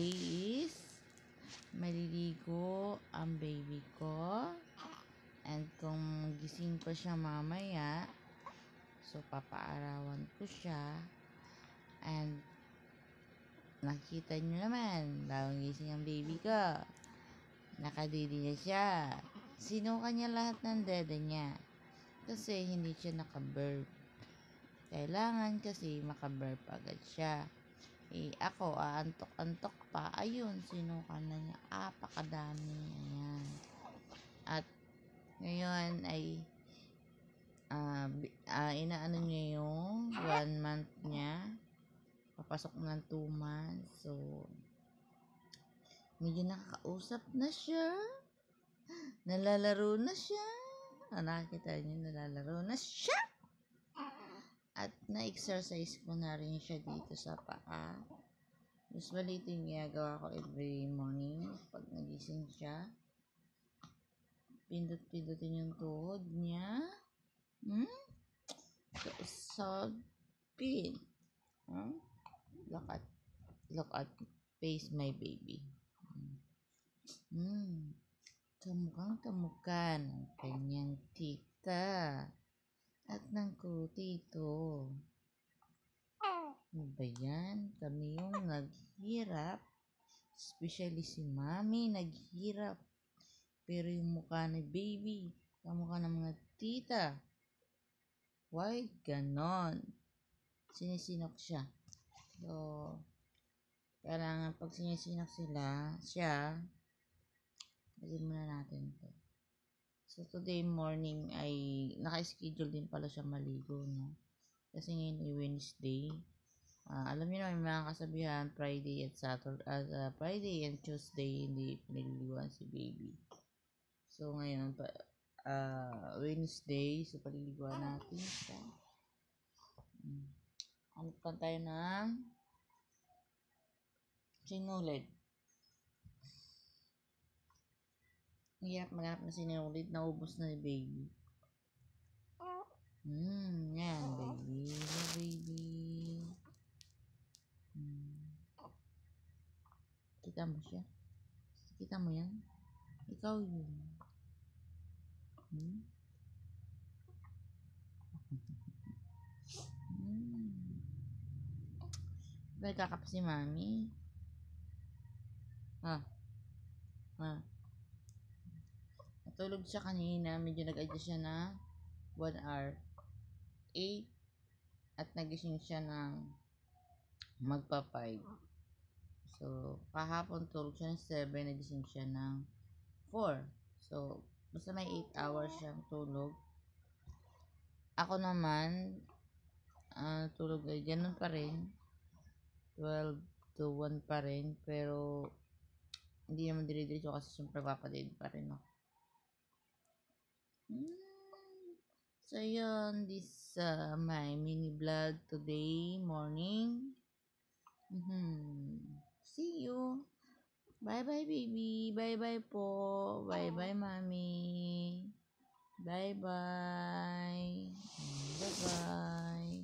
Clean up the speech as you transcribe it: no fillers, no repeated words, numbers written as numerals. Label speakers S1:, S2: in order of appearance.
S1: today is maliligo ang baby ko. And kung gising ko siya mamaya, so papaarawan ko siya. And nakita nyo naman, bagong gising ang baby ko. Nakadidi na siya. Sinuka niya lahat ng dede niya. Kasi hindi siya nakaburp. Kailangan kasi makaburp agad siya. Ako, aantok-antok pa. Ayun, sinuka na niya. Pakadami. Ayan. At ngayon ay inaano niya yung 1 month niya. Papasok ng 2 months. So, medyo nakakausap na siya. Nalalaro na siya. Nakikita niyo, nalalaro na siya. At na-exercise ko na rin siya dito sa paa. Usually, ito yung ginagawa ko every morning pag nagising siya. Pindot-pindotin yung tuhod niya. Sabi. Look at face my baby. Kamukhang ang kanyang tita. At ng tito. Ano ba yan? Kami yung naghirap. Especially si mami naghirap. Pero yung mukha ni baby, kamukha ng mga tita. Why ganon? Sinisinok siya. So, kailangan pag sinisinok siya, lagyan muna natin to. So, today morning ay naka-schedule din pala siya maligo, no? Kasi ngayon ay Wednesday. Alam niyo na may mga kasabihan, Friday and Saturday, Friday and Tuesday, hindi pinaliligoan si baby. So, ngayon, Wednesday, so paliliguan natin siya. Ano pa tayo ng sinulid. Hirap maghanap na sinulid, naubos na ni baby. Yan, baby. Baby. Kita mo siya? Kita mo yan? Ikaw yun. Nagkakap si mami. Natulog siya kanina. Medyo nag-adjust siya na 1 hour. 8. At nagising siya ng magpa 5. So, kahapon tulog siya ng 7. Nagising siya ng 4. So, basta may 8 hours siyang tulog. Ako naman, tulog ay ganun pa rin. 12 to 1 pa rin. Pero, hindi naman dire-diretso kasi siyempre papadid pa rin ako. So, yun. This my mini vlog today morning. See you. Bye-bye, baby. Bye-bye po. Bye-bye, mommy. Bye-bye. Bye-bye.